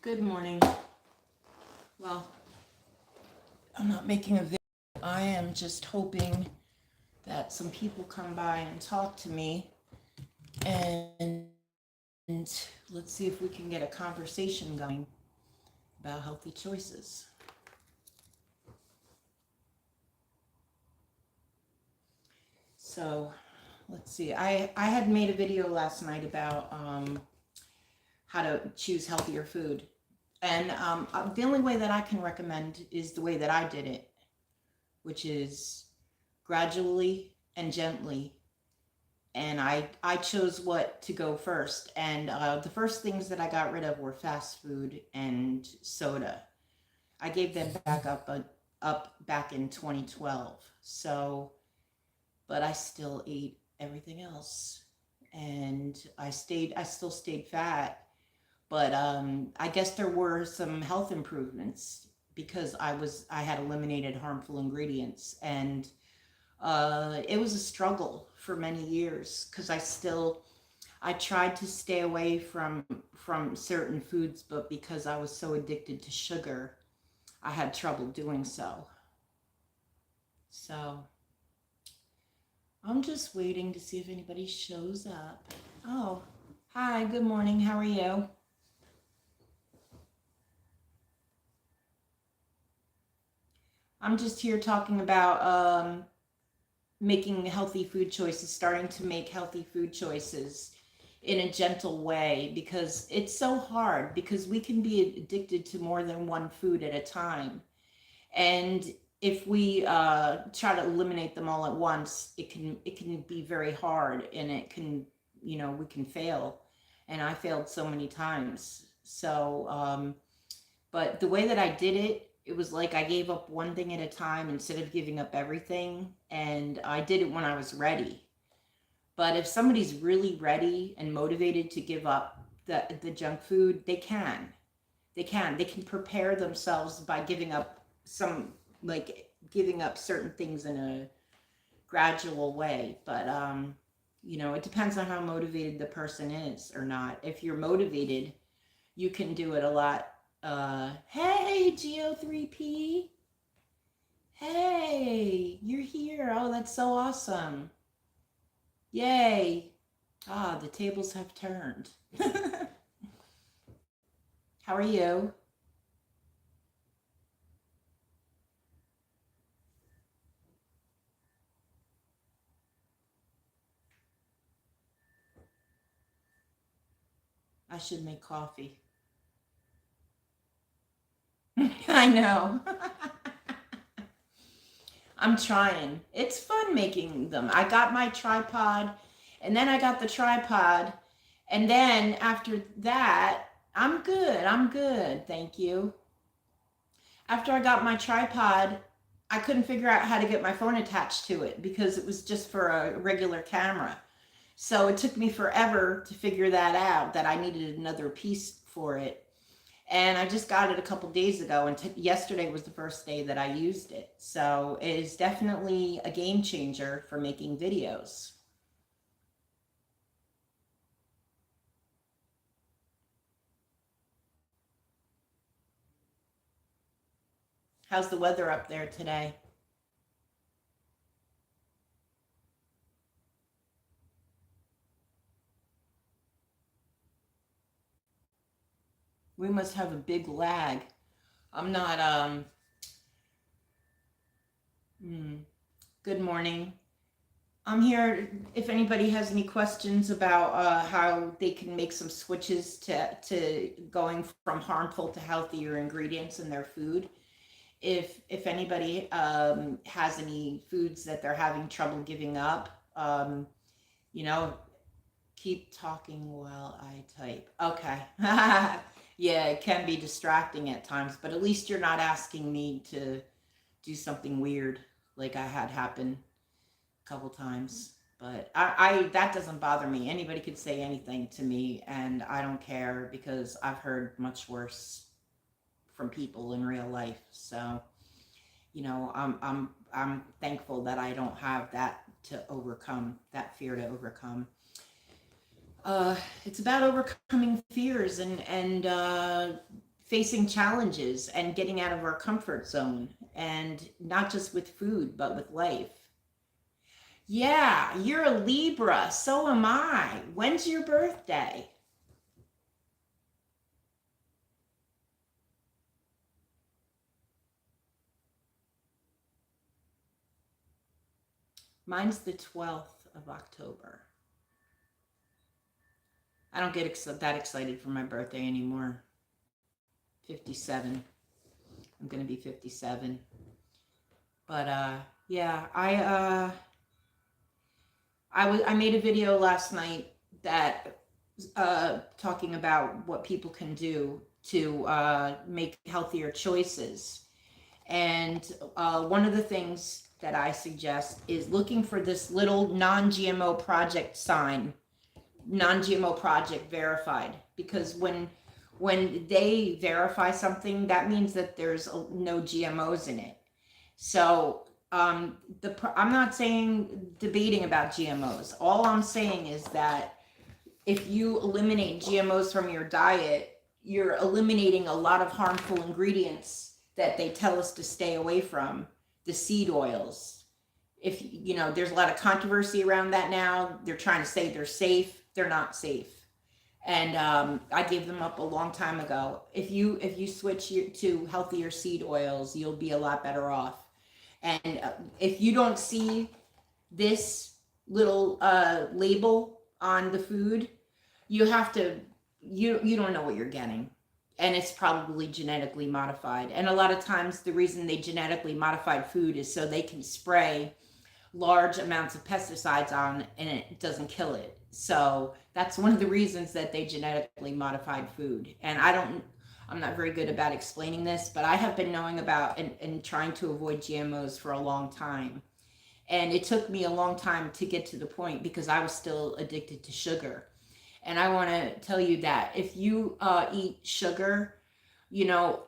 Good morning. Well, I'm not making a video. I am just hoping that some people come by and talk to me, and let's see if we can get a conversation going about healthy choices. So let's see. I had made a video last night about how to choose healthier food. And the only way that I can recommend is the way that I did it, which is gradually and gently. And I chose what to go first. And the first things that I got rid of were fast food and soda. I gave them up back in 2012. So, but I still ate everything else, and I still stayed fat. But I guess there were some health improvements because I had eliminated harmful ingredients, and it was a struggle for many years because I tried to stay away from certain foods, but because I was so addicted to sugar, I had trouble doing so. So I'm just waiting to see if anybody shows up. Oh, hi, good morning. How are you? I'm just here talking about making healthy food choices, starting to make healthy food choices in a gentle way, because it's so hard because we can be addicted to more than one food at a time. And if we try to eliminate them all at once, it can be very hard, and it can, we can fail. And I failed so many times. So but the way that I did it, it was like I gave up one thing at a time instead of giving up everything. And I did it when I was ready. But if somebody's really ready and motivated to give up the junk food, they can. They can prepare themselves by giving up giving up certain things in a gradual way. But it depends on how motivated the person is or not. If you're motivated, you can do it a lot. Hey, Geo3P. Hey, you're here. Oh, that's so awesome. Yay. Ah, the tables have turned. How are you? I should make coffee. I know. I'm trying. It's fun making them. I got my tripod, and then I got the tripod, and then after that, I'm good. I'm good. Thank you. After I got my tripod, I couldn't figure out how to get my phone attached to it because it was just for a regular camera. So it took me forever to figure that out, that I needed another piece for it. And I just got it a couple days ago, and yesterday was the first day that I used it. So it is definitely a game changer for making videos. How's the weather up there today? We must have a big lag. I'm not, hmm. Good morning. I'm here if anybody has any questions about how they can make some switches to going from harmful to healthier ingredients in their food. If anybody has any foods that they're having trouble giving up, you know, keep talking while I type. Okay. Yeah, it can be distracting at times, but at least you're not asking me to do something weird like I had happen a couple times. But I that doesn't bother me. Anybody could say anything to me, and I don't care because I've heard much worse from people in real life. So, I'm thankful that I don't have that to overcome, that fear to overcome. It's about overcoming fears and facing challenges and getting out of our comfort zone, and not just with food, but with life. Yeah, you're a Libra. So am I. When's your birthday? Mine's the 12th of October. I don't get that excited for my birthday anymore. 57. I'm going to be 57. But yeah, I made a video last night that talking about what people can do to make healthier choices. And one of the things that I suggest is looking for this little non-GMO project sign, non-GMO project verified, because when they verify something, that means that there's no GMOs in it. So I'm not saying debating about GMOs. All I'm saying is that if you eliminate GMOs from your diet, you're eliminating a lot of harmful ingredients that they tell us to stay away from, the seed oils. If you know, there's a lot of controversy around that now. They're trying to say they're safe. They're not safe. And I gave them up a long time ago. If you switch to healthier seed oils, you'll be a lot better off. And if you don't see this little label on the food, you have to, you don't know what you're getting. And it's probably genetically modified. And a lot of times the reason they genetically modified food is so they can spray large amounts of pesticides on and it doesn't kill it. So that's one of the reasons that they genetically modified food. And I'm not very good about explaining this, but I have been knowing about and trying to avoid GMOs for a long time. And it took me a long time to get to the point because I was still addicted to sugar. And I want to tell you that if you eat sugar, you know,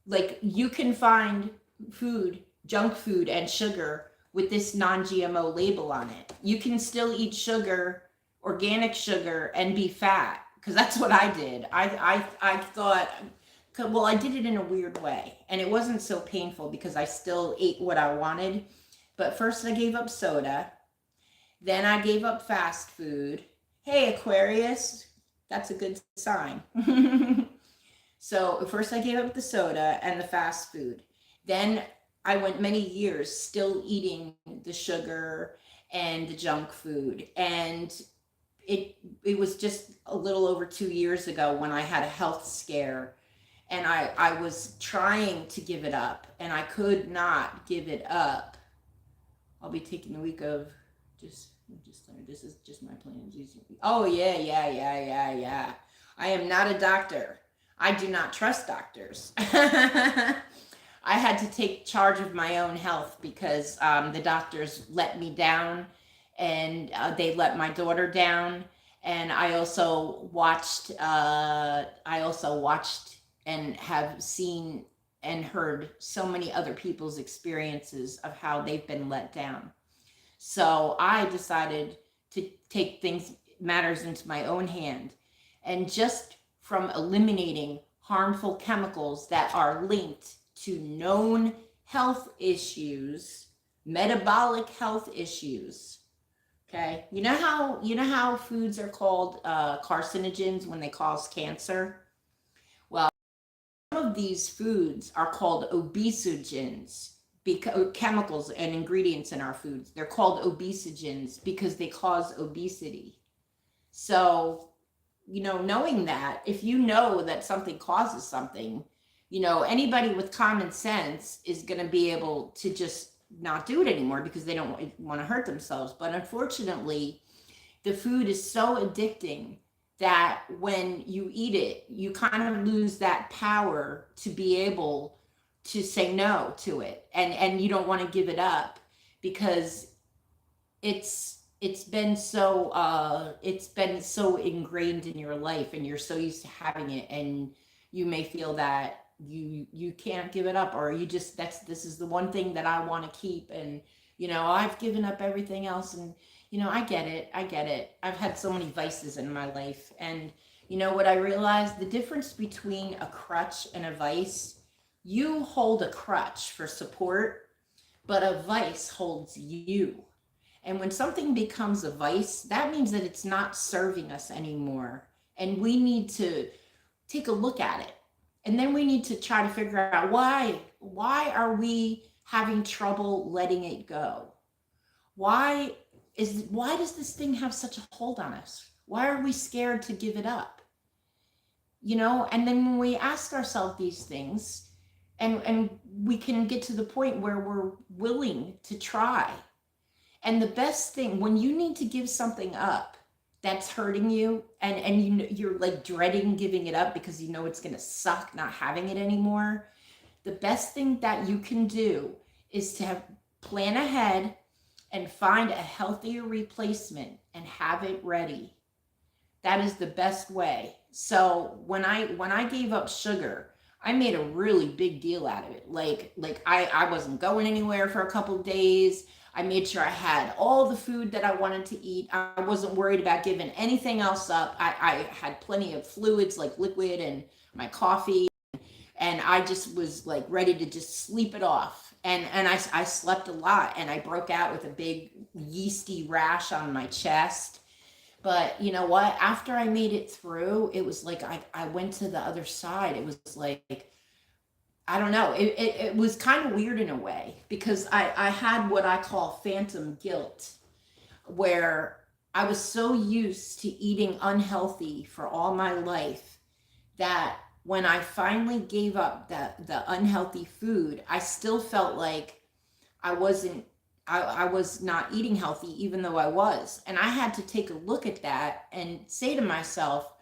like you can find food, junk food and sugar with this non-GMO label on it. You can still eat sugar, organic sugar, and be fat, because that's what I did. I thought, well, I did it in a weird way, and it wasn't so painful because I still ate what I wanted. But first I gave up soda, then I gave up fast food. Hey, Aquarius, that's a good sign. So first I gave up the soda and the fast food. Then I went many years still eating the sugar and the junk food. And it was just a little over 2 years ago when I had a health scare, and I was trying to give it up and I could not give it up. I'll be taking a week of just this is just my plans. Oh yeah. I am not a doctor. I do not trust doctors. I had to take charge of my own health because the doctors let me down, and they let my daughter down. And I also watched. And have seen and heard so many other people's experiences of how they've been let down. So I decided to take matters into my own hand, and just from eliminating harmful chemicals that are linked to known health issues, metabolic health issues. Okay, you know how foods are called carcinogens when they cause cancer. Well, some of these foods are called obesogens, because chemicals and ingredients in our foods, they're called obesogens because they cause obesity. So, knowing that, if you know that something causes something, anybody with common sense is going to be able to just not do it anymore because they don't want to hurt themselves. But unfortunately, the food is so addicting that when you eat it, you kind of lose that power to be able to say no to it, and you don't want to give it up because it's been so ingrained in your life, and you're so used to having it, and you may feel that you can't give it up, or you just this is the one thing that I want to keep, and I've given up everything else. And I get it. I've had so many vices in my life, and You know what I realized? The difference between a crutch and a vice, you hold a crutch for support, but a vice holds you. And when something becomes a vice, that means that it's not serving us anymore. And we need to take a look at it. And then we need to try to figure out why are we having trouble letting it go? Why why does this thing have such a hold on us? Why are we scared to give it up? You know, and then when we ask ourselves these things, and we can get to the point where we're willing to try. And the best thing when you need to give something up that's hurting you, and you're like dreading giving it up because you know it's going to suck not having it anymore, the best thing that you can do is to have plan ahead and find a healthier replacement and have it ready. That is the best way. So when I gave up sugar, I made a really big deal out of it. Like I wasn't going anywhere for a couple of days. I made sure I had all the food that I wanted to eat. I wasn't worried about giving anything else up. I had plenty of fluids like liquid and my coffee, and I just was like ready to just sleep it off. And I slept a lot, and I broke out with a big yeasty rash on my chest. But you know what? After I made it through, it was like I went to the other side. It was like, I don't know. It was kind of weird in a way because I had what I call phantom guilt, where I was so used to eating unhealthy for all my life that when I finally gave up the unhealthy food, I still felt like I wasn't I was not eating healthy even though I was. And I had to take a look at that and say to myself,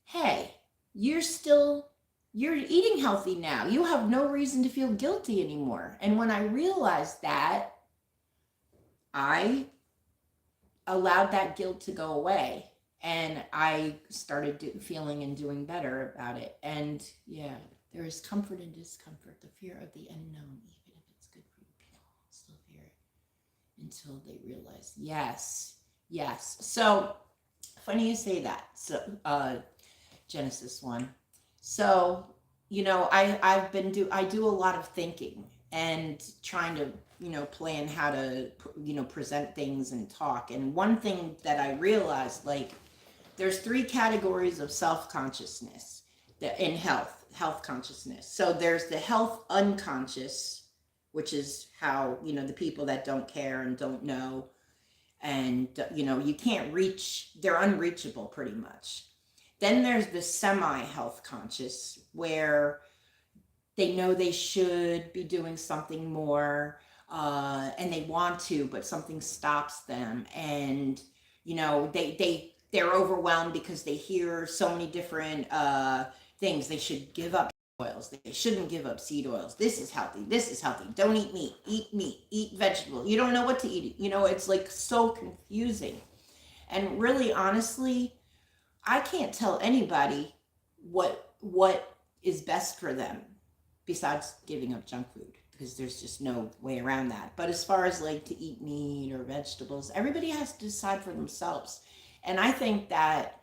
"Hey, you're still you're eating healthy now. You have no reason to feel guilty anymore." And when I realized that, I allowed that guilt to go away, and I started feeling and doing better about it. And yeah, there is comfort in discomfort, the fear of the unknown, even if it's good for you, people still fear it until they realize, yes, yes. So funny you say that. So Genesis 1. So, you know, I do a lot of thinking and trying to, you know, plan how to, you know, present things and talk. And one thing that I realized, like, there's three categories of self-consciousness in health consciousness. So there's the health unconscious, which is how, you know, the people that don't care and don't know, and you know, you can't reach, they're unreachable pretty much. Then there's the semi health conscious, where they know they should be doing something more, and they want to, but something stops them. And you know, they're overwhelmed because they hear so many different things. They should give up oils, they shouldn't give up seed oils, this is healthy, this is healthy, don't eat meat, eat vegetable, you don't know what to eat. You know, it's like so confusing. And really honestly, I can't tell anybody what is best for them besides giving up junk food, because there's just no way around that. But as far as like to eat meat or vegetables, everybody has to decide for themselves. And I think that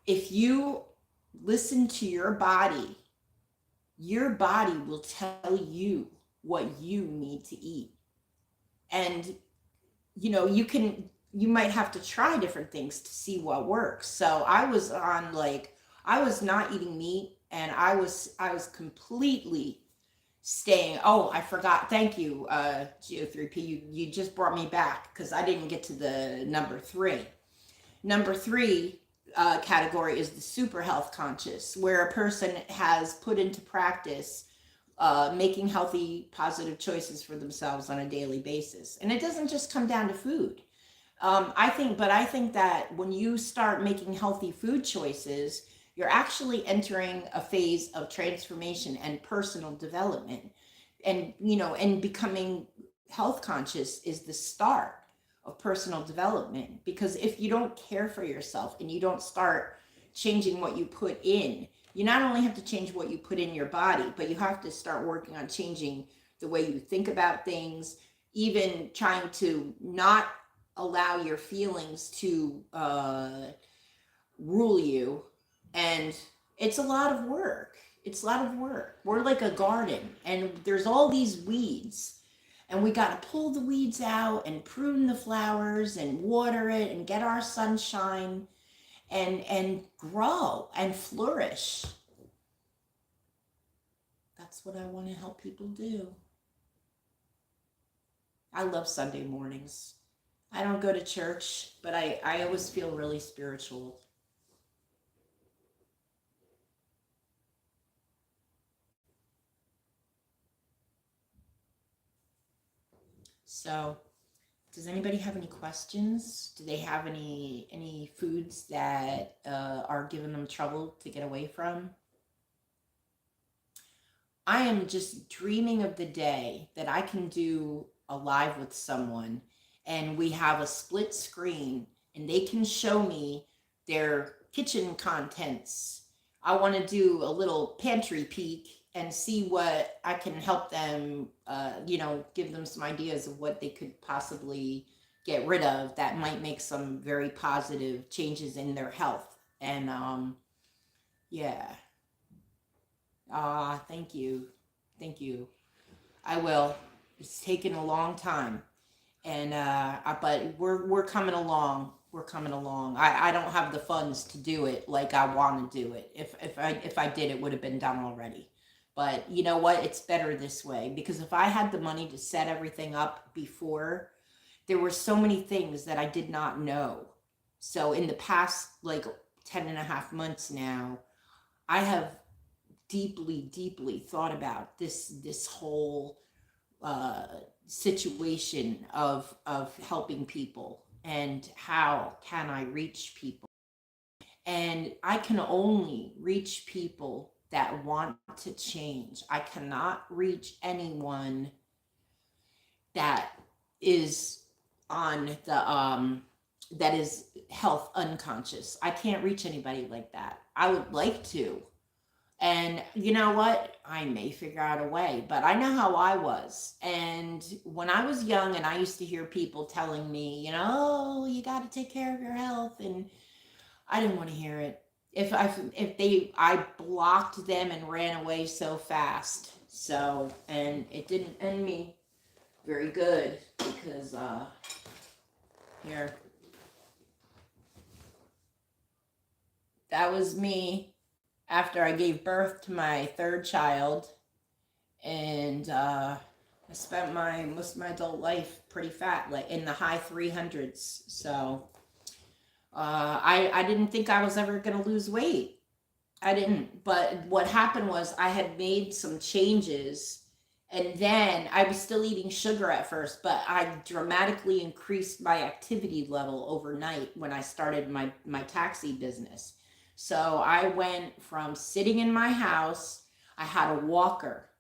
if you listen to your body will tell you what you need to eat. And you know, you might have to try different things to see what works. So I was on like, I was not eating meat, and I was completely staying. Oh, I forgot. Thank you, Geo3P. You just brought me back because I didn't get to the number three. Number three category is the super health conscious, where a person has put into practice making healthy, positive choices for themselves on a daily basis. And it doesn't just come down to food. I think that when you start making healthy food choices, you're actually entering a phase of transformation and personal development. And, you know, and becoming health conscious is the start of personal development. Because if you don't care for yourself and you don't start changing what you put in, you not only have to change what you put in your body, but you have to start working on changing the way you think about things, even trying to not allow your feelings to rule you. And it's a lot of work. It's a lot of work. We're like a garden, and there's all these weeds, and we got to pull the weeds out and prune the flowers and water it and get our sunshine and grow and flourish. That's what I want to help people do. I love Sunday mornings. I don't go to church, but I always feel really spiritual. So, does anybody have any questions? Do they have any foods that are giving them trouble to get away from? I am just dreaming of the day that I can do a live with someone and we have a split screen and they can show me their kitchen contents. I want to do a little pantry peek and see what I can help them, give them some ideas of what they could possibly get rid of that might make some very positive changes in their health. And yeah. Thank you. Thank you. I will. It's taken a long time. And but we're coming along. We're coming along. I don't have the funds to do it like I want to do it. If I did, it would have been done already. But you know what? It's better this way because if I had the money to set everything up before, there were so many things that I did not know. So in the past like 10 and a half months now, I have deeply thought about this whole uh, situation of helping people and how can I reach people. And I can only reach people that want to change. I cannot reach anyone that is on the that is health unconscious. I can't reach anybody like that. I would like to. And you know what? I may figure out a way, but I know how I was. And when I was young and I used to hear people telling me, oh, you got to take care of your health. And I didn't want to hear it. I blocked them and ran away so fast. So, and it didn't end me very good because, here, that was me after I gave birth to my third child, and I spent my most of my adult life pretty fat, like in the high 300s. So I didn't think I was ever going to lose weight. I didn't. But what happened was I had made some changes. And then I was still eating sugar at first, but I dramatically increased my activity level overnight when I started my taxi business. So I went from sitting in my house, I had a walker.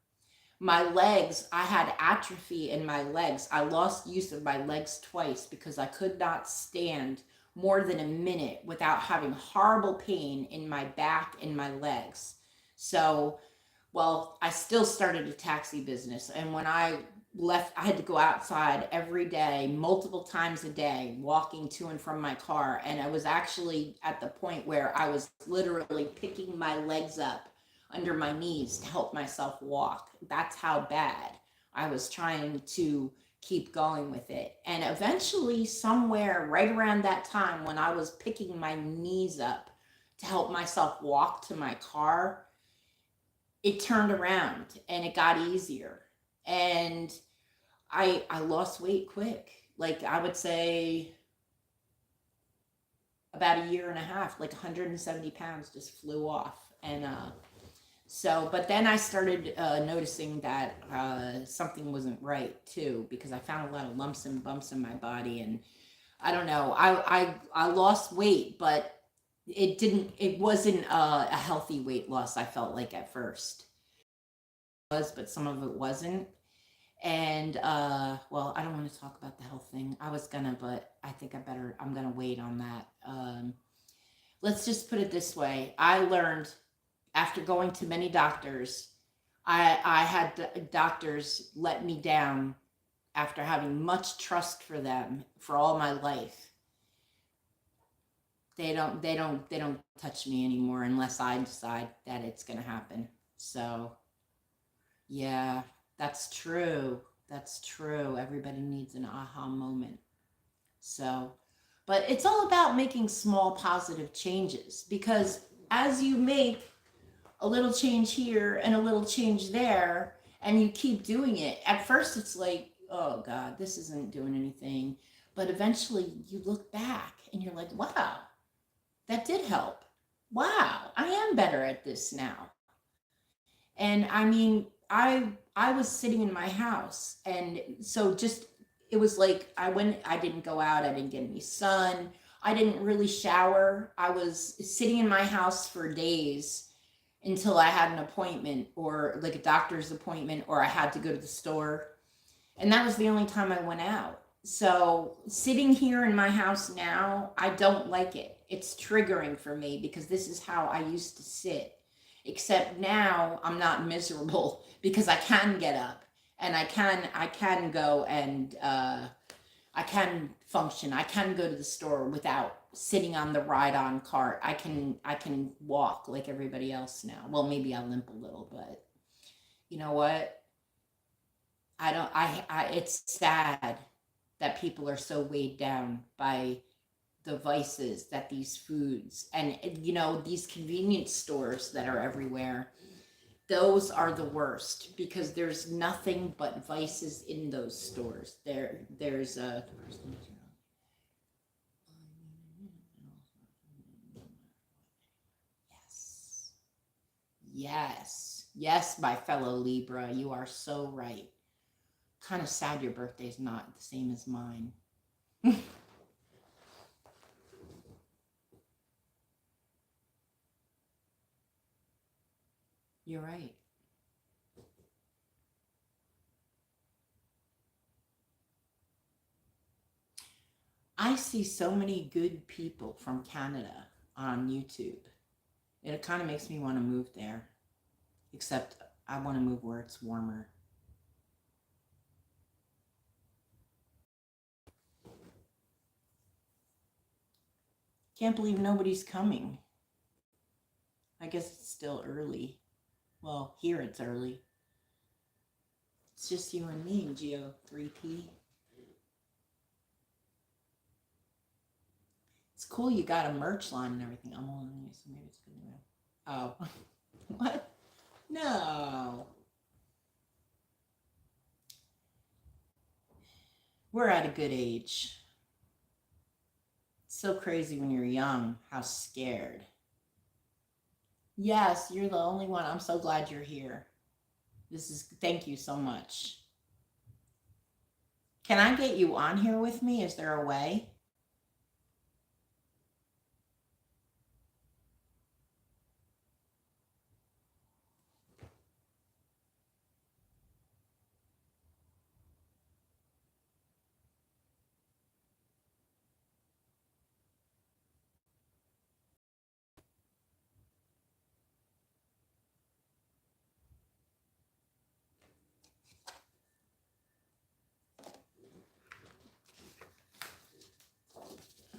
My legs, I had atrophy in my legs. I lost use of my legs twice because I could not stand more than a minute without having horrible pain in my back and my legs. So, well, I still started a taxi business. And when I left, I had to go outside every day, multiple times a day, walking to and from my car. And I was actually at the point where I was literally picking my legs up under my knees to help myself walk. That's how bad I was trying to keep going with it. And eventually, somewhere right around that time when I was picking my knees up to help myself walk to my car, it turned around and it got easier. And I lost weight quick. Like I would say about a year and a half, like 170 pounds just flew off. And so, but then I started noticing that something wasn't right too, because I found a lot of lumps and bumps in my body. And I don't know, I lost weight, but it wasn't a healthy weight loss, I felt like at first. It was, but some of it wasn't. And well, I don't want to talk about the health thing. I was gonna, but I think I'm gonna wait on that. Let's just put it this way. I learned after going to many doctors, I had doctors let me down after having much trust for them for all my life. they don't touch me anymore unless I decide that it's going to happen. So, yeah, that's true. That's true. Everybody needs an aha moment. So, but it's all about making small positive changes, because as you make a little change here and a little change there, and you keep doing it, at first it's like, oh God, this isn't doing anything. But eventually you look back and you're like, wow, that did help. Wow, I am better at this now. And I mean, I was sitting in my house, and so just it was like I didn't go out, I didn't get any sun, I didn't really shower. I was sitting in my house for days until I had an appointment, or like a doctor's appointment, or I had to go to the store. And that was the only time I went out. So sitting here in my house now, I don't like it. It's triggering for me because this is how I used to sit. Except now I'm not miserable because I can get up, and I can go and I can function. I can go to the store without sitting on the ride-on cart. I can walk like everybody else now. Well, maybe I limp a little, but you know what? I don't I it's sad that people are so weighed down by the vices that these foods and these convenience stores that are everywhere. Those are the worst because there's nothing but vices in those stores. There's a yes. Yes. Yes, my fellow Libra, you are so right. Kind of sad your birthday's not the same as mine. You're right. I see so many good people from Canada on YouTube. It kind of makes me want to move there, except I want to move where it's warmer. Can't believe nobody's coming. I guess it's still early. Well, here it's early. It's just you and me, Geo 3P. It's cool you got a merch line and everything. I'm on so maybe it's good to know. Oh. What? No. We're at a good age. It's so crazy when you're young how scared. Yes, you're the only one. I'm so glad you're here. Thank you so much. Can I get you on here with me? Is there a way?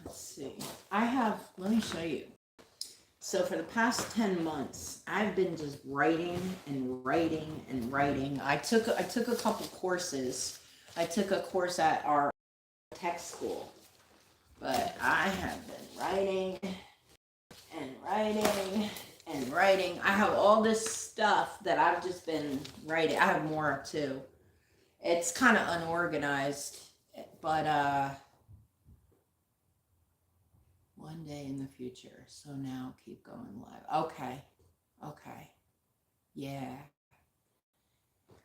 Let's see. Let me show you. So for the past 10 months, I've been just writing and writing and writing. I took a couple courses. I took a course at our tech school, but I have been writing and writing and writing. I have all this stuff that I've just been writing. I have more too. It's kind of unorganized, but one day in the future. So now keep going live. Okay. Okay. Yeah.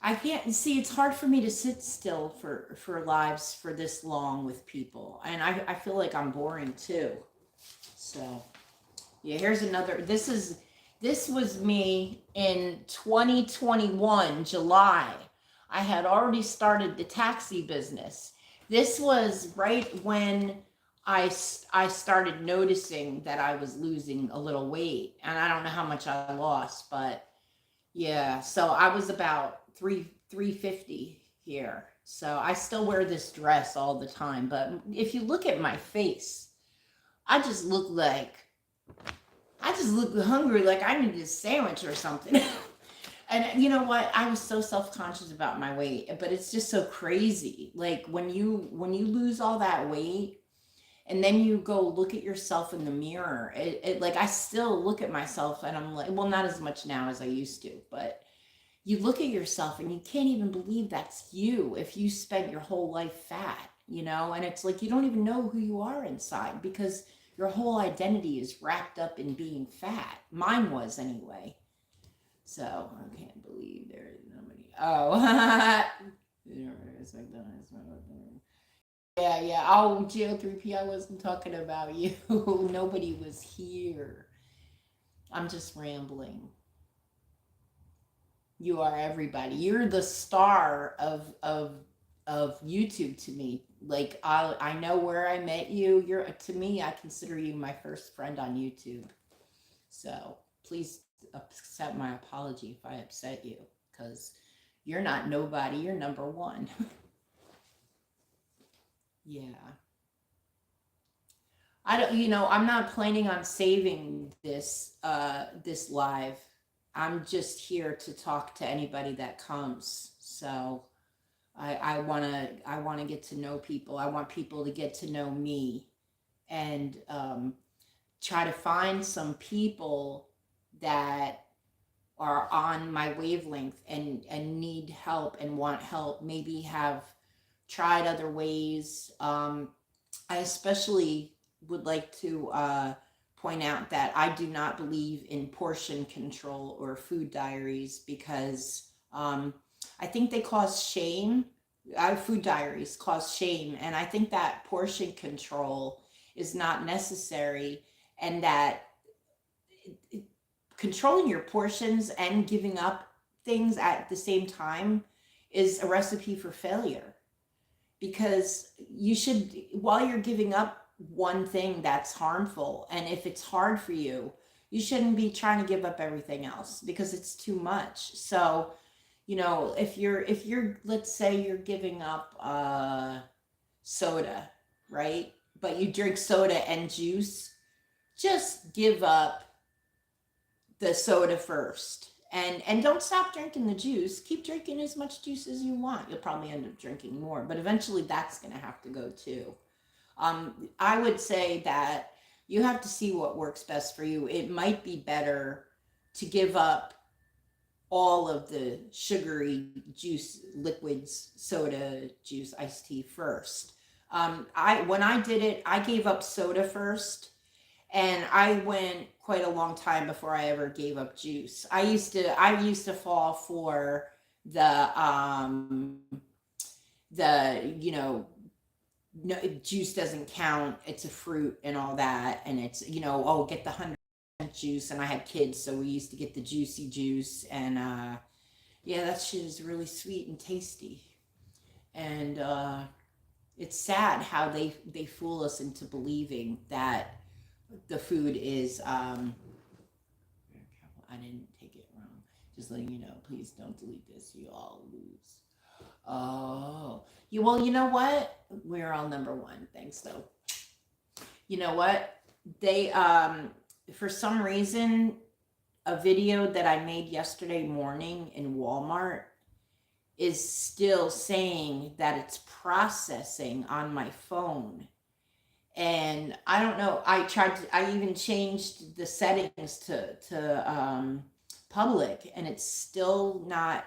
I can't see, it's hard for me to sit still for lives for this long with people. And I feel like I'm boring too. So yeah, here's another. This was me in 2021 July. I had already started the taxi business. This was right when I started noticing that I was losing a little weight, and I don't know how much I lost, but yeah, so I was about 350 here. So I still wear this dress all the time, but if you look at my face, I just look like, I just look hungry, like I need a sandwich or something. And you know what? I was so self-conscious about my weight, but it's just so crazy. Like when you lose all that weight and then you go look at yourself in the mirror, it like I still look at myself and I'm like, well, not as much now as I used to, but you look at yourself and you can't even believe that's you if you spent your whole life fat. And it's like you don't even know who you are inside because your whole identity is wrapped up in being fat. Mine was anyway. So I can't believe there is nobody. Oh, yeah, yeah. Oh, GO3P, I wasn't talking about you. Nobody was here. I'm just rambling. You are everybody. You're the star of YouTube to me. Like I know where I met you. You're to me. I consider you my first friend on YouTube. So please accept my apology if I upset you, because you're not nobody. You're number one. Yeah. I don't. I'm not planning on saving this live. I'm just here to talk to anybody that comes. So I wanna get to know people. I want people to get to know me, and try to find some people that are on my wavelength and need help and want help. Maybe have tried other ways. I especially would like to point out that I do not believe in portion control or food diaries because I think they cause shame. Food diaries cause shame, and I think that portion control is not necessary, and that controlling your portions and giving up things at the same time is a recipe for failure, because you should, while you're giving up one thing that's harmful, and if it's hard for you, you shouldn't be trying to give up everything else because it's too much. So if you're let's say you're giving up soda, right? But you drink soda and juice, just give up the soda first, and don't stop drinking the juice. Keep drinking as much juice as you want. You'll probably end up drinking more, but eventually that's going to have to go too. I would say that you have to see what works best for you. It might be better to give up all of the sugary juice, liquids, soda, juice, iced tea first. I When I did it, I gave up soda first, and I went quite a long time before I ever gave up juice. I used to fall for the no, juice doesn't count, it's a fruit and all that, and it's oh, get the 100% juice. And I had kids, so we used to get the juicy juice, and yeah, that shit is really sweet and tasty. And it's sad how they fool us into believing that the food is I didn't take it wrong. Just letting you know, please don't delete this. You all lose. Oh, well, you know what? We're all number one. Thanks, though. You know what? They for some reason, a video that I made yesterday morning in Walmart is still saying that it's processing on my phone. And I don't know. I even changed the settings to public, and it's still not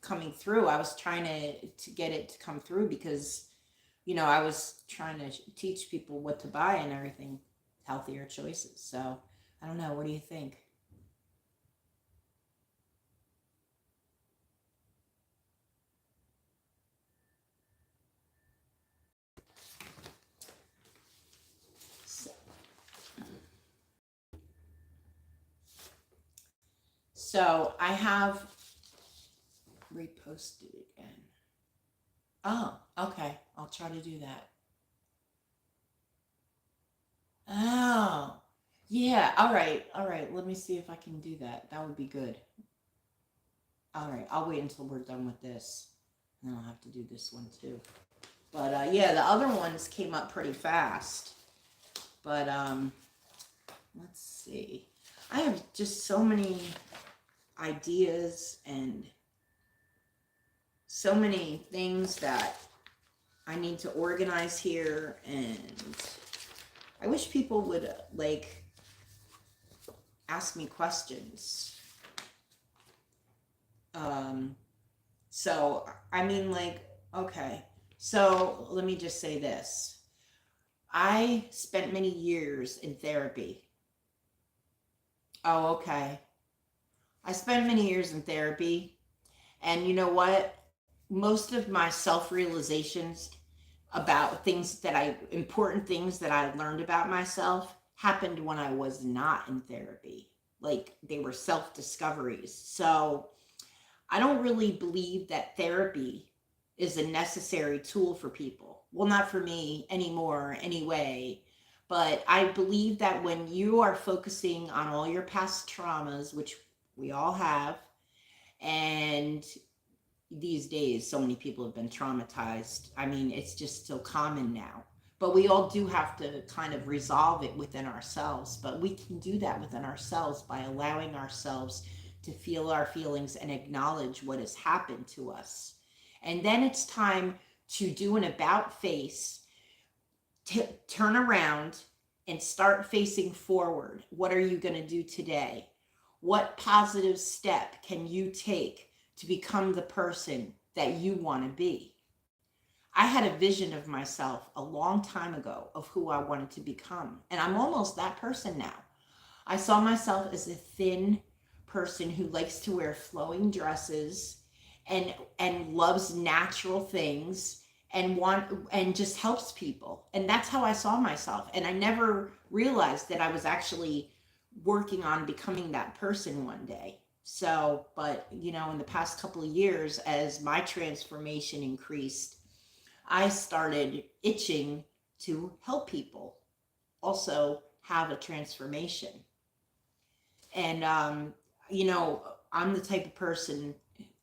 coming through. I was trying to get it to come through because I was trying to teach people what to buy and everything, healthier choices. So I don't know. What do you think? So, so I have reposted it again. Oh, okay. I'll try to do that. Oh, yeah. All right. All right. Let me see if I can do that. That would be good. All right. I'll wait until we're done with this. And then I'll have to do this one too. But yeah, the other ones came up pretty fast. But let's see. I have just so many ideas and so many things that I need to organize here, and I wish people would like ask me questions. So I mean, like, okay, so let me just say this. I spent many years in therapy. Oh, okay. I spent many years in therapy, and you know what? Most of my self realizations about things that important things that I learned about myself happened when I was not in therapy. Like they were self discoveries. So I don't really believe that therapy is a necessary tool for people. Well, not for me anymore, anyway. But I believe that when you are focusing on all your past traumas, which we all have, and these days so many people have been traumatized. I mean, it's just so common now. But we all do have to kind of resolve it within ourselves. But we can do that within ourselves by allowing ourselves to feel our feelings and acknowledge what has happened to us. And then it's time to do an about face, turn around and start facing forward. What are you going to do today? What positive step can you take to become the person that you want to be? I had a vision of myself a long time ago of who I wanted to become, and I'm almost that person now. I saw myself as a thin person who likes to wear flowing dresses and loves natural things and just helps people. And that's how I saw myself. And I never realized that I was actually working on becoming that person one day. So, but you know, in the past couple of years, as my transformation increased, I started itching to help people also have a transformation. And, you know, I'm the type of person,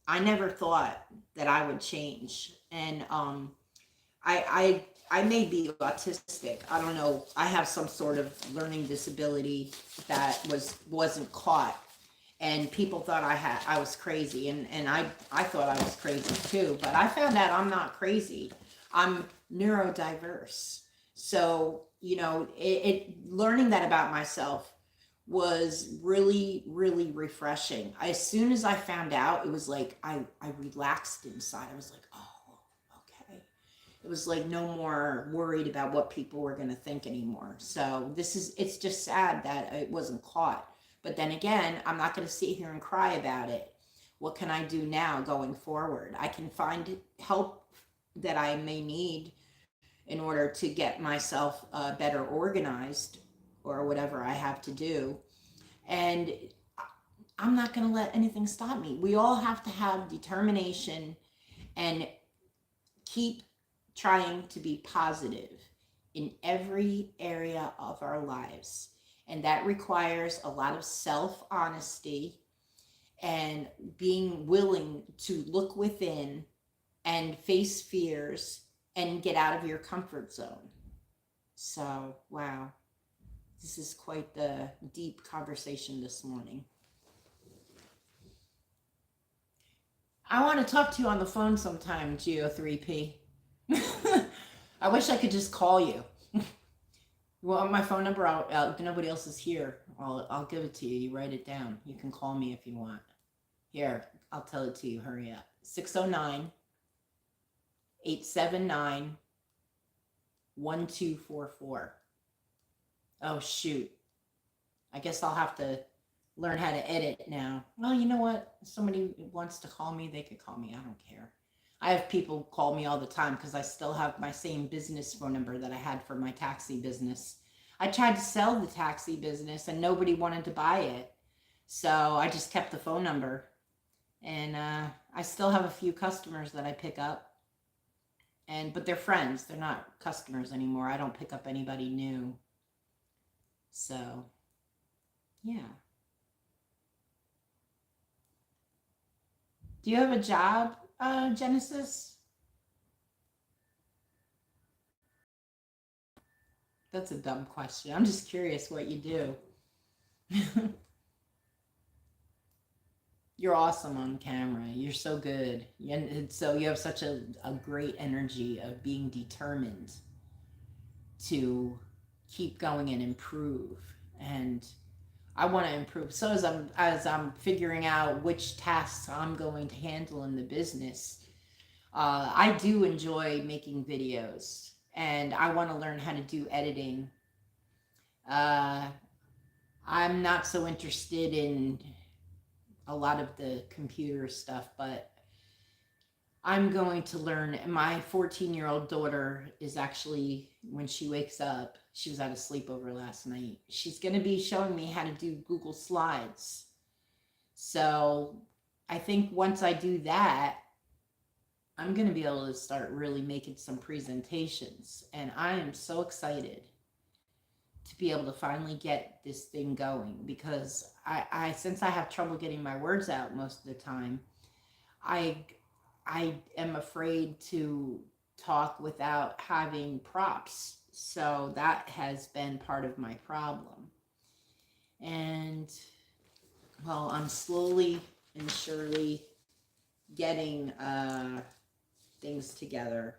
I never thought that I would change. And I may be autistic. I don't know. I have some sort of learning disability that wasn't caught, and people thought I was crazy, and I thought I was crazy too. But I found out I'm not crazy. I'm neurodiverse. So you know, learning that about myself was really really refreshing. As soon as I found out, it was like I relaxed inside. I was like, oh, okay. It was like no more worried about what people were going to think anymore. So it's just sad that it wasn't caught. But then again, I'm not going to sit here and cry about it. What can I do now going forward? I can find help that I may need in order to get myself better organized or whatever I have to do. And I'm not going to let anything stop me. We all have to have determination and keep trying to be positive in every area of our lives. And that requires a lot of self honesty and being willing to look within and face fears and get out of your comfort zone. So, wow, this is quite the deep conversation this morning. I want to talk to you on the phone sometime, Geo3P. I wish I could just call you. Well, my phone number, if nobody else is here, I'll give it to you. You write it down. You can call me if you want. Here, I'll tell it to you. Hurry up. 609-879-1244. Oh, shoot. I guess I'll have to learn how to edit now. Well, you know what? If somebody wants to call me, they could call me. I don't care. I have people call me all the time because I still have my same business phone number that I had for my taxi business. I tried to sell the taxi business and nobody wanted to buy it. So I just kept the phone number. And I still have a few customers that I pick up. But they're friends. They're not customers anymore. I don't pick up anybody new. So, yeah. Do you have a job, Genesis? That's a dumb question. I'm just curious what you do. You're awesome on camera. You're so good. And so you have such a great energy of being determined to keep going and improve. And I want to improve. So as I'm figuring out which tasks I'm going to handle in the business, I do enjoy making videos, and I want to learn how to do editing. Uh, I'm not so interested in a lot of the computer stuff, but I'm going to learn. My 14-year-old daughter is actually, when she wakes up, she was at a sleepover last night. She's going to be showing me how to do Google Slides. So I think once I do that, I'm going to be able to start really making some presentations. And I am so excited to be able to finally get this thing going, because I since I have trouble getting my words out most of the time, I I am afraid to talk without having props. So that has been part of my problem. And well, I'm slowly and surely getting things together.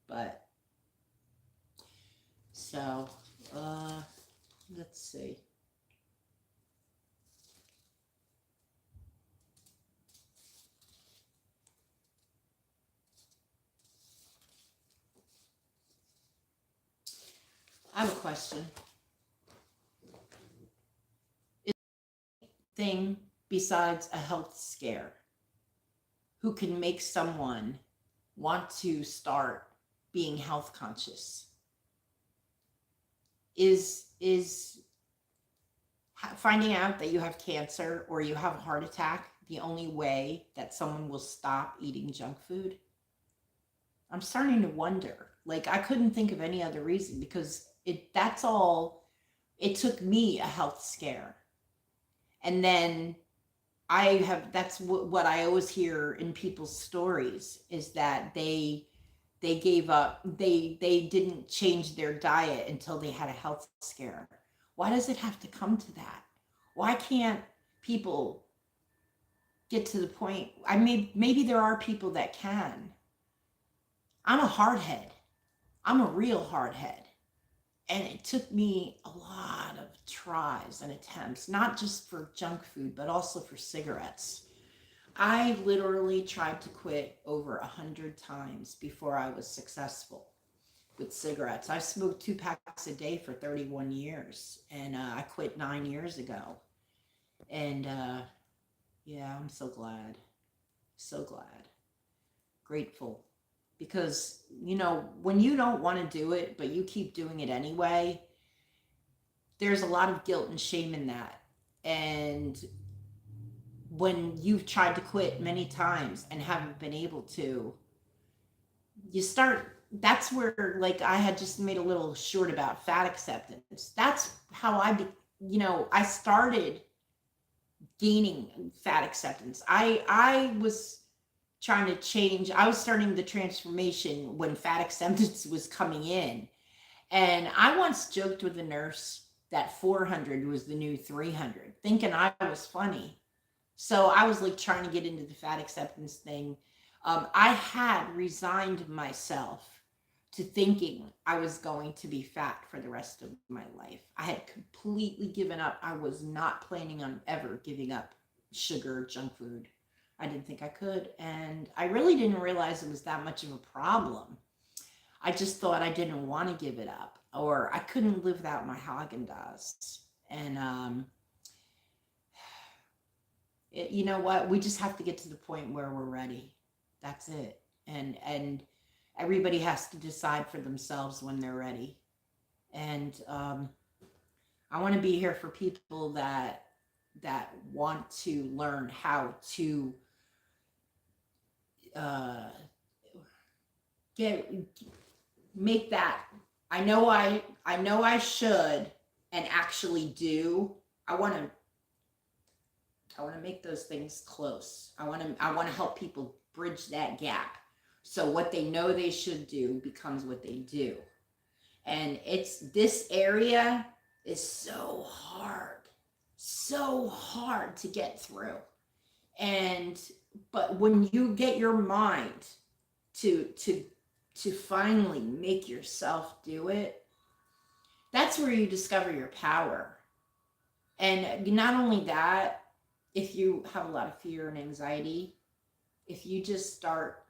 But so let's see. I have a question. Is there anything besides a health scare who can make someone want to start being health conscious? Is finding out that you have cancer or you have a heart attack the only way that someone will stop eating junk food? I'm starting to wonder. Like, I couldn't think of any other reason, because that's all it took me, a health scare. And then that's what I always hear in people's stories, is that they gave up, they didn't change their diet until they had a health scare. Why does it have to come to that? Why can't people get to the point? I mean, maybe there are people that can. I'm a hardhead. I'm a real hardhead. And it took me a lot of tries and attempts, not just for junk food, but also for cigarettes. I literally tried to quit over 100 times before I was successful with cigarettes. I smoked 2 packs a day for 31 years, and I quit 9 years ago. And yeah, I'm so glad. So glad. Grateful. Because, when you don't want to do it, but you keep doing it anyway, there's a lot of guilt and shame in that. And when you've tried to quit many times and haven't been able to, that's where, like, I had just made a little short about fat acceptance. That's how I started gaining fat acceptance. I was trying to change. I was starting the transformation when fat acceptance was coming in. And I once joked with a nurse that 400 was the new 300, thinking I was funny. So I was like trying to get into the fat acceptance thing. I had resigned myself to thinking I was going to be fat for the rest of my life. I had completely given up. I was not planning on ever giving up sugar, junk food. I didn't think I could. And I really didn't realize it was that much of a problem. I just thought I didn't want to give it up, or I couldn't live without my Haagen-Dazs. And you know what? We just have to get to the point where we're ready. That's it. And everybody has to decide for themselves when they're ready. And I want to be here for people that want to learn how to make that. I know I should, and actually do. I want to make those things close. I want to help people bridge that gap. So what they know they should do becomes what they do. And this area is so hard to get through. And but when you get your mind to finally make yourself do it, that's where you discover your power. And not only that, if you have a lot of fear and anxiety, if you just start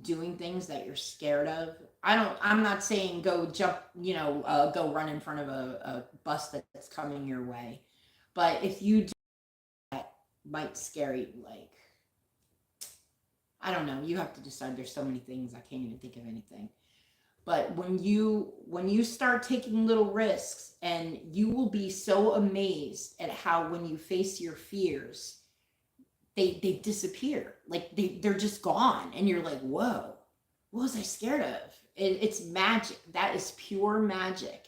doing things that you're scared of, I'm not saying go jump, go run in front of a bus that's coming your way. But if you do that, might scare you, like, I don't know, you have to decide. There's so many things, I can't even think of anything. But when you start taking little risks, and you will be so amazed at how when you face your fears, they disappear. Like they're just gone. And you're like, whoa, what was I scared of? It's magic. That is pure magic.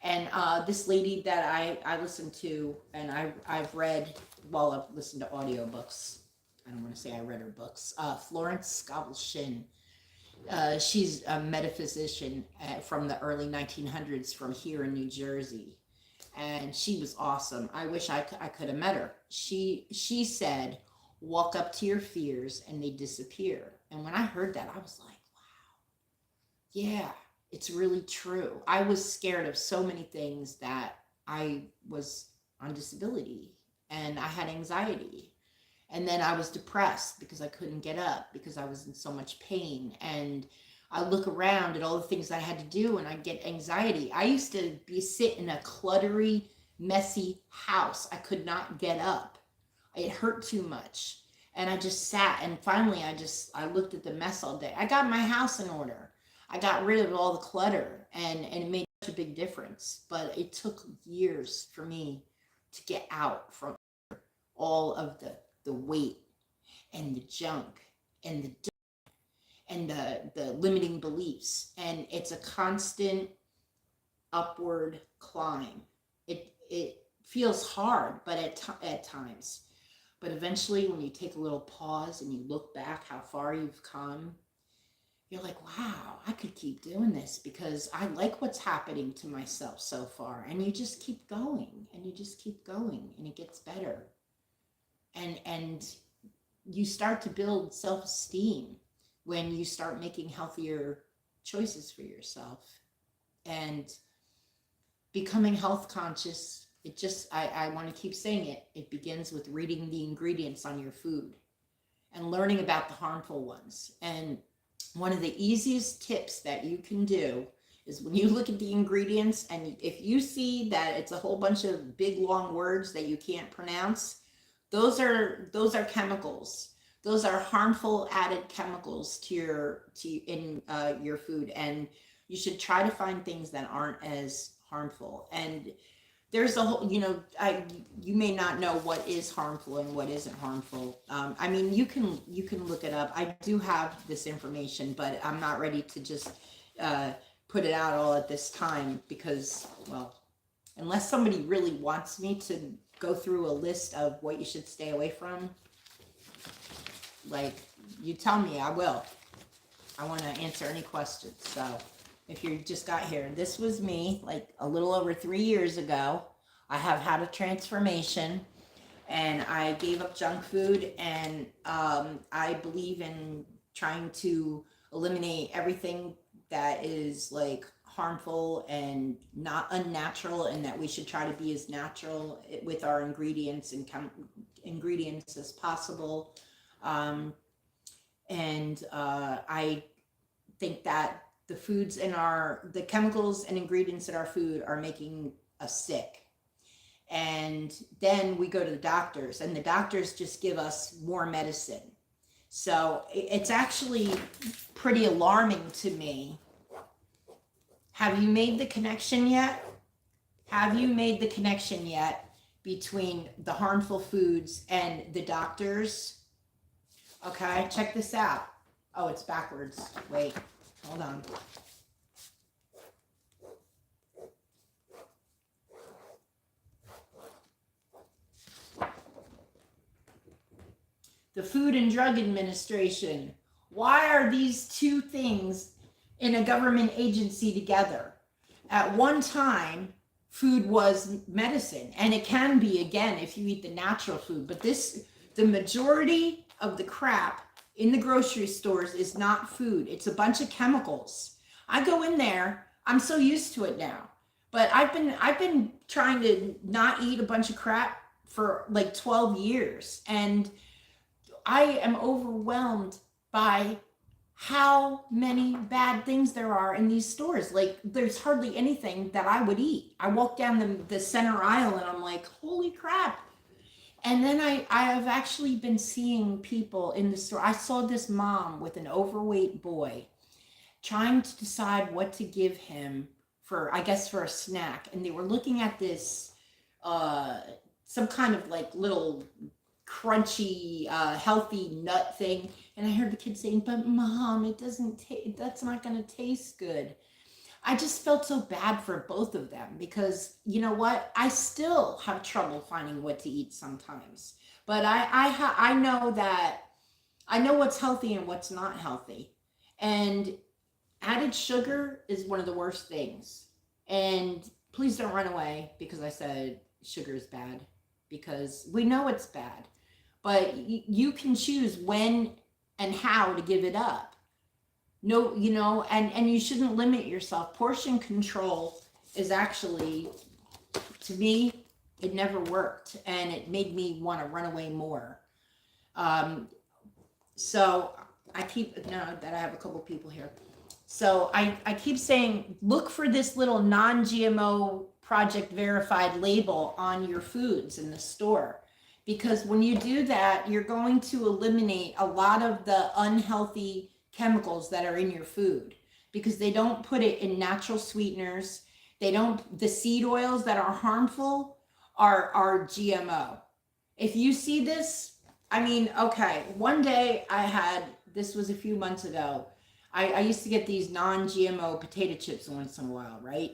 And this lady that I listened to, and I've read, well, I've listened to audiobooks. I don't want to say I read her books. Florence Scovel-Shinn. She's a metaphysician from the early 1900s from here in New Jersey. And she was awesome. I wish I could have met her. She said, walk up to your fears and they disappear. And when I heard that, I was like, wow, yeah, it's really true. I was scared of so many things that I was on disability, and I had anxiety. And then I was depressed because I couldn't get up because I was in so much pain. And I look around at all the things I had to do and I get anxiety. I used to sit in a cluttery, messy house. I could not get up. It hurt too much. And I just sat, and finally I looked at the mess all day. I got my house in order. I got rid of all the clutter, and it made such a big difference. But it took years for me to get out from all of the weight and the junk and the limiting beliefs. And it's a constant upward climb. It feels hard, but at times. But eventually, when you take a little pause and you look back how far you've come, you're like, wow, I could keep doing this because I like what's happening to myself so far. And you just keep going, and you just keep going, and it gets better. And you start to build self-esteem when you start making healthier choices for yourself and becoming health conscious. It just, I want to keep saying it. It begins with reading the ingredients on your food and learning about the harmful ones. And one of the easiest tips that you can do is when you look at the ingredients, and if you see that it's a whole bunch of big long words that you can't pronounce, those are chemicals. Those are harmful added chemicals to your food, and you should try to find things that aren't as harmful. And there's a whole, you may not know what is harmful and what isn't harmful. I mean, you can look it up. I do have this information, but I'm not ready to just put it out all at this time because, well, unless somebody really wants me to go through a list of what you should stay away from, like, you tell me, I will. I want to answer any questions. So if you just got here, this was me like a little over 3 years ago. I have had a transformation, and I gave up junk food, and I believe in trying to eliminate everything that is like harmful and not unnatural, and that we should try to be as natural with our ingredients and ingredients as possible. I think that the foods in the chemicals and ingredients in our food are making us sick. And then we go to the doctors, and the doctors just give us more medicine. So it's actually pretty alarming to me. Have you made the connection yet? Have you made the connection yet between the harmful foods and the doctors? Okay, check this out. Oh, it's backwards. Wait, hold on. The Food and Drug Administration. Why are these two things in a government agency together? At one time, food was medicine, and it can be again if you eat the natural food. But the majority of the crap in the grocery stores is not food, it's a bunch of chemicals. I go in there, I'm so used to it now. But I've been trying to not eat a bunch of crap for like 12 years, and I am overwhelmed by how many bad things there are in these stores. Like, there's hardly anything that I would eat. I walk down the center aisle and I'm like, holy crap. And then I have actually been seeing people in the store. I saw this mom with an overweight boy trying to decide what to give him for, I guess, for a snack. And they were looking at this, uh, some kind of like little crunchy, healthy nut thing. And I heard the kid saying, "But mom, it doesn't taste, that's not going to taste good." I just felt so bad for both of them because you know what? I still have trouble finding what to eat sometimes. But I know that I know what's healthy and what's not healthy. And added sugar is one of the worst things. And please don't run away because I said sugar is bad, because we know it's bad. But you can choose when and how to give it up. No, and you shouldn't limit yourself. Portion control is actually, to me, it never worked, and it made me want to run away more. Um, so I keep, now that I have a couple people here, so I keep saying, look for this little non-GMO project verified label on your foods in the store. Because when you do that, you're going to eliminate a lot of the unhealthy chemicals that are in your food, because they don't put it in natural sweeteners. They don't, the seed oils that are harmful are GMO. If you see this, I mean, okay, one day I had, this was a few months ago, I used to get these non-GMO potato chips once in a while, right?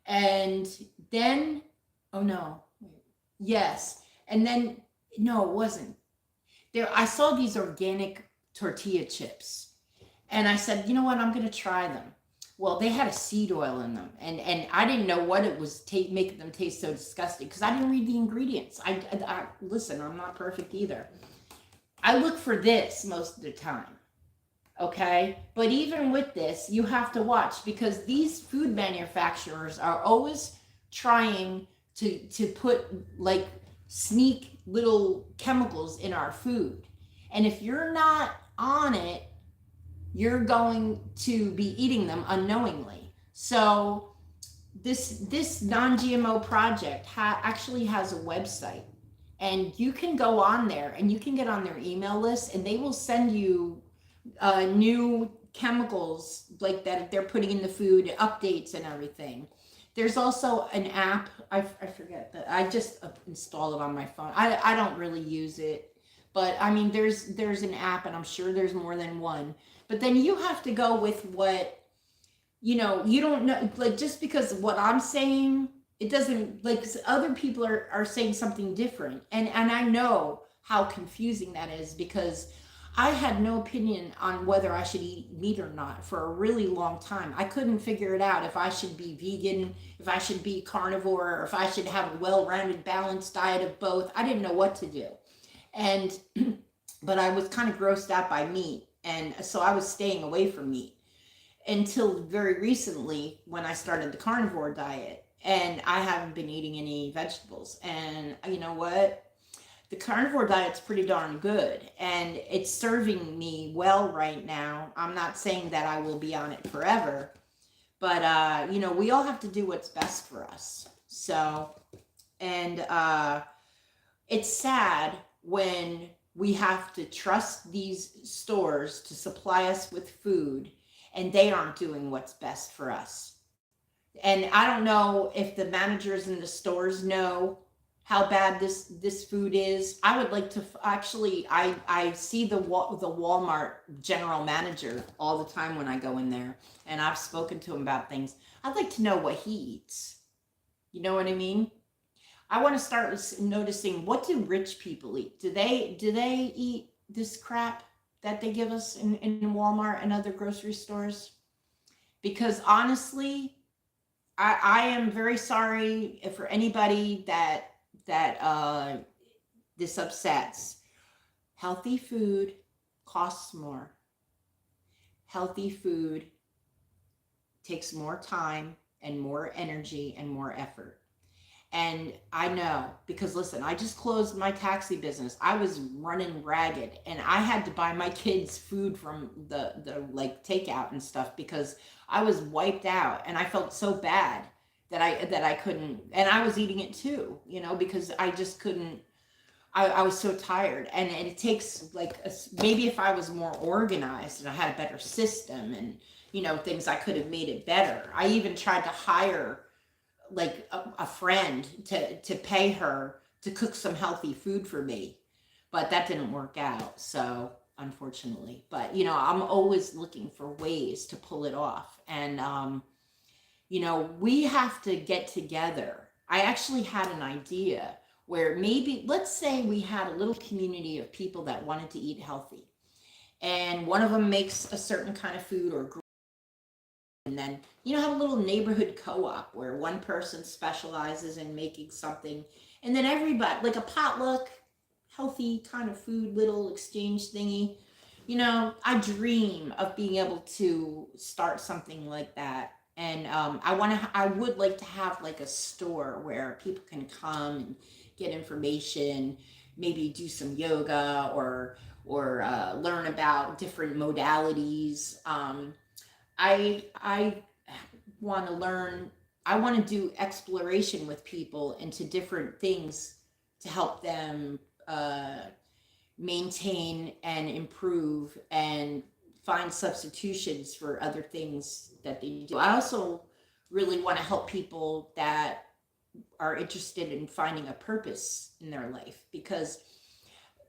And then, oh no, yes. And then, no, it wasn't. There, I saw these organic tortilla chips. And I said, you know what, I'm going to try them. Well, they had a seed oil in them. And I didn't know what it was making them taste so disgusting because I didn't read the ingredients. Listen, I'm not perfect either. I look for this most of the time. Okay, but even with this, you have to watch, because these food manufacturers are always trying to put like sneak little chemicals in our food, and if you're not on it, you're going to be eating them unknowingly. So this non-GMO project actually has a website, and you can go on there and you can get on their email list, and they will send you new chemicals like that they're putting in the food, updates and everything. There's also an app, I forget that, I just installed it on my phone. I don't really use it, but I mean there's an app, and I'm sure there's more than one. But then you have to go with what, you don't know, like, just because what I'm saying, it doesn't, like, other people are saying something different, and I know how confusing that is, because I had no opinion on whether I should eat meat or not for a really long time. I couldn't figure it out if I should be vegan, if I should be carnivore, or if I should have a well-rounded, balanced diet of both. I didn't know what to do. And, but I was kind of grossed out by meat. And so I was staying away from meat until very recently when I started the carnivore diet. And I haven't been eating any vegetables. And you know what? The carnivore diet's pretty darn good, and it's serving me well right now. I'm not saying that I will be on it forever, but we all have to do what's best for us. So, and it's sad when we have to trust these stores to supply us with food, and they aren't doing what's best for us. And I don't know if the managers in the stores know how bad this food is. I would like to actually, I see the Walmart general manager all the time when I go in there, and I've spoken to him about things. I'd like to know what he eats. You know what I mean? I want to start noticing, what do rich people eat? Do they eat this crap that they give us in Walmart and other grocery stores? Because honestly, I am very sorry for anybody that this upsets. Healthy food costs more. Healthy food takes more time and more energy and more effort. And I know because listen, I just closed my taxi business. I was running ragged and I had to buy my kids food from the like takeout and stuff because I was wiped out and I felt so bad that I couldn't, and I was eating it too, because I just couldn't. I was so tired, and it takes like maybe if I was more organized and I had a better system and things, I could have made it better. I even tried to hire like a friend to pay her to cook some healthy food for me, but that didn't work out, so unfortunately. But I'm always looking for ways to pull it off, and we have to get together. I actually had an idea where maybe, let's say we had a little community of people that wanted to eat healthy, and one of them makes a certain kind of food or group, and then have a little neighborhood co-op where one person specializes in making something, and then everybody, like a potluck, healthy kind of food, little exchange thingy. I dream of being able to start something like that. And I would like to have like a store where people can come and get information, maybe do some yoga or learn about different modalities. I want to learn. I want to do exploration with people into different things to help them uh, maintain and improve and find substitutions for other things that they do. I also really want to help people that are interested in finding a purpose in their life, because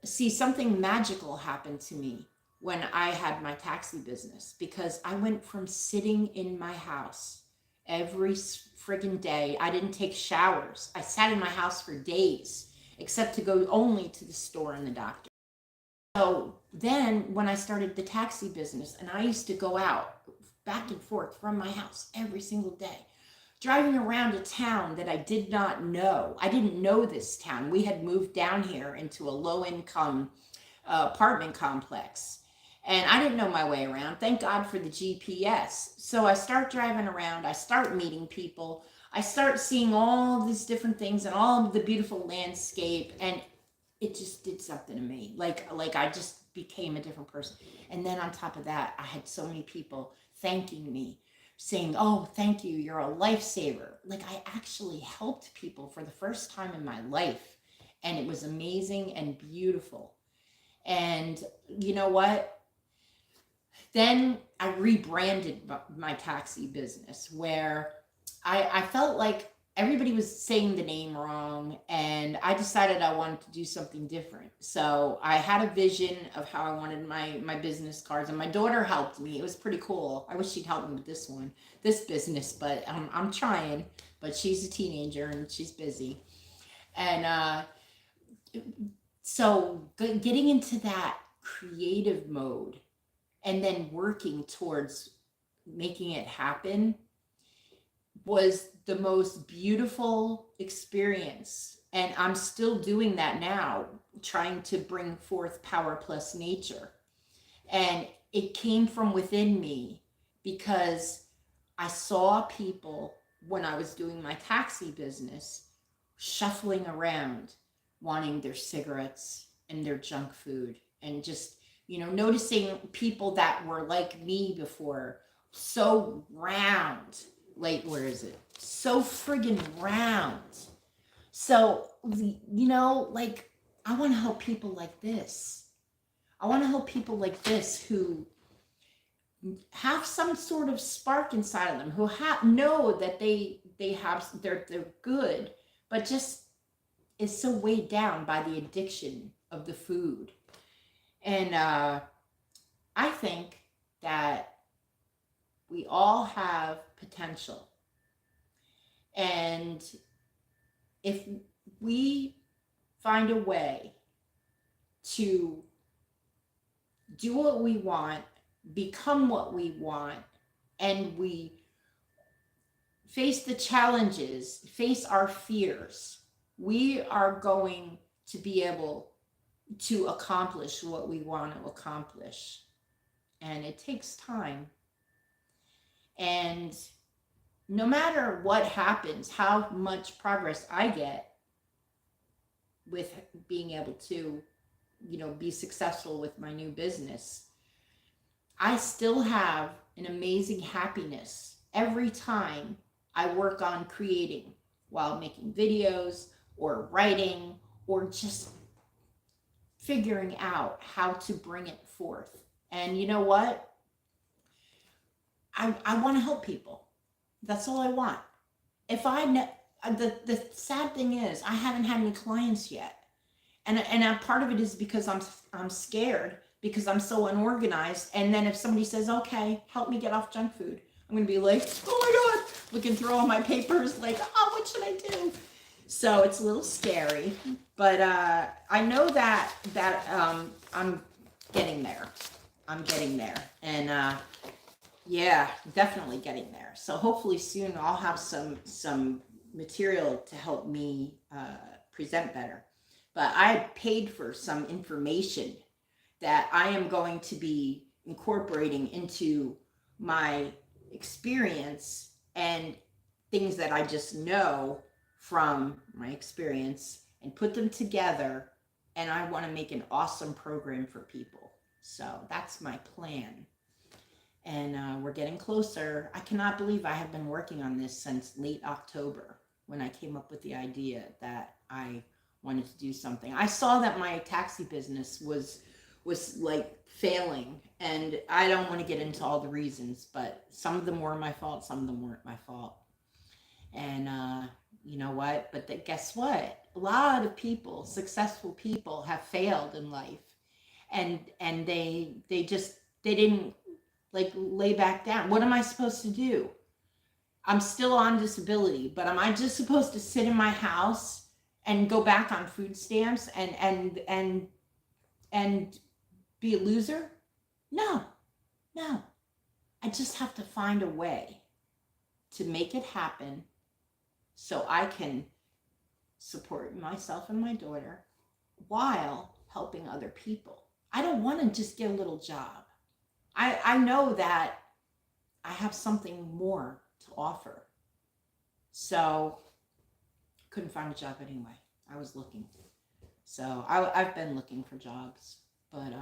see, something magical happened to me when I had my taxi business, because I went from sitting in my house every friggin' day. I didn't take showers. I sat in my house for days, except to go only to the store and the doctor. So then when I started the taxi business, and I used to go out back and forth from my house every single day, driving around a town that I did not know. I didn't know this town. We had moved down here into a low income apartment complex. And I didn't know my way around. Thank God for the GPS. So I start driving around, I start meeting people, I start seeing all these different things and all of the beautiful landscape, and it just did something to me. Like I just became a different person. And then on top of that, I had so many people thanking me, saying, "Oh, thank you, you're a lifesaver." Like I actually helped people for the first time in my life, and it was amazing and beautiful. And you know what? Then I rebranded my taxi business, where I felt like everybody was saying the name wrong, and I decided I wanted to do something different. So I had a vision of how I wanted my business cards, and my daughter helped me. It was pretty cool. I wish she'd help me with this business, but I'm trying. But she's a teenager and she's busy, and so getting into that creative mode and then working towards making it happen was the most beautiful experience. And I'm still doing that now, trying to bring forth Power Plus Nature. And it came from within me because I saw people when I was doing my taxi business shuffling around, wanting their cigarettes and their junk food, and just, noticing people that were like me before, so round, like, where is it? So friggin' round. So, like, I want to help people like this. I want to help people like this who have some sort of spark inside of them, who know that they're good, but just is so weighed down by the addiction of the food. And I think that we all have potential, and if we find a way to do what we want, become what we want, and we face the challenges, face our fears, we are going to be able to accomplish what we want to accomplish. And it takes time. And no matter what happens, how much progress I get with being able to, be successful with my new business, I still have an amazing happiness every time I work on creating while making videos or writing or just figuring out how to bring it forth. And you know what? I want to help people. That's all I want. If I know, the sad thing is I haven't had any clients yet, and part of it is because I'm scared because I'm so unorganized. And then if somebody says, "Okay, help me get off junk food," I'm gonna be like, "Oh my God," looking through all my papers, like, "Oh, what should I do?" So it's a little scary, but I know that I'm getting there. I'm getting there, and yeah, definitely getting there. So hopefully soon I'll have some material to help me present better. But I paid for some information that I am going to be incorporating into my experience and things that I just know from my experience and put them together. And I want to make an awesome program for people. So that's my plan. And we're getting closer. I cannot believe I have been working on this since late October when I came up with the idea that I wanted to do something. I saw that my taxi business was like failing, and I don't want to get into all the reasons, but some of them were my fault, some of them weren't my fault. And you know what? But guess what? A lot of people, successful people, have failed in life, and they didn't like lay back down. What am I supposed to do? I'm still on disability, but am I just supposed to sit in my house and go back on food stamps and be a loser? No. I just have to find a way to make it happen so I can support myself and my daughter while helping other people. I don't want to just get a little job. I know that I have something more to offer. So couldn't find a job anyway. I was looking. So I've been looking for jobs. But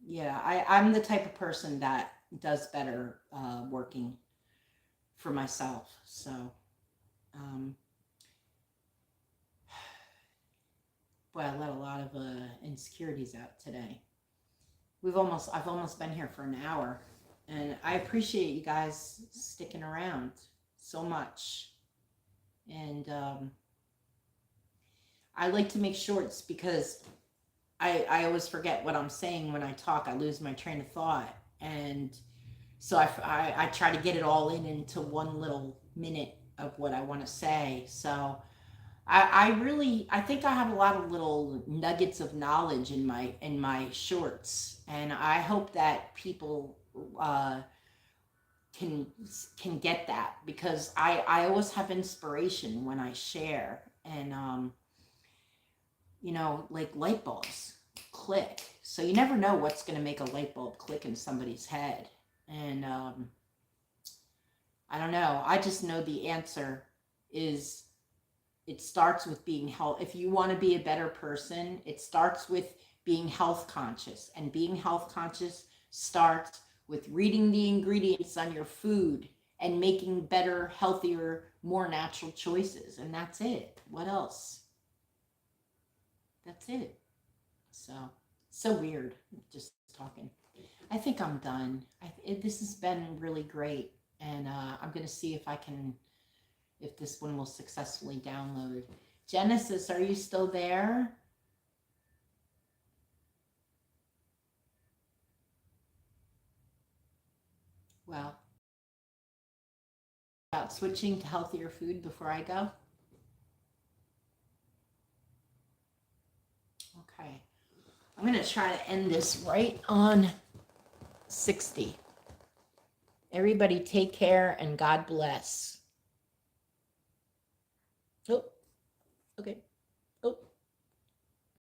yeah, I'm the type of person that does better working for myself. So boy, I let a lot of insecurities out today. I've almost been here for an hour, and I appreciate you guys sticking around so much. And I like to make shorts because I always forget what I'm saying when I talk. I lose my train of thought, and so I try to get it all into one little minute of what I want to say. So I think I have a lot of little nuggets of knowledge in my shorts, and I hope that people can get that, because I always have inspiration when I share, and like light bulbs click. So you never know what's going to make a light bulb click in somebody's head, and I don't know. I just know the answer is. It starts with being health. If you want to be a better person, it starts with being health conscious. And being health conscious starts with reading the ingredients on your food and making better, healthier, more natural choices. And that's it. What else? That's it. So weird just talking. I think I'm done. This has been really great. And I'm going to see if this one will successfully download. Genesis, are you still there? Well, about switching to healthier food before I go? Okay. I'm going to try to end this right on 60. Everybody take care and God bless. Okay.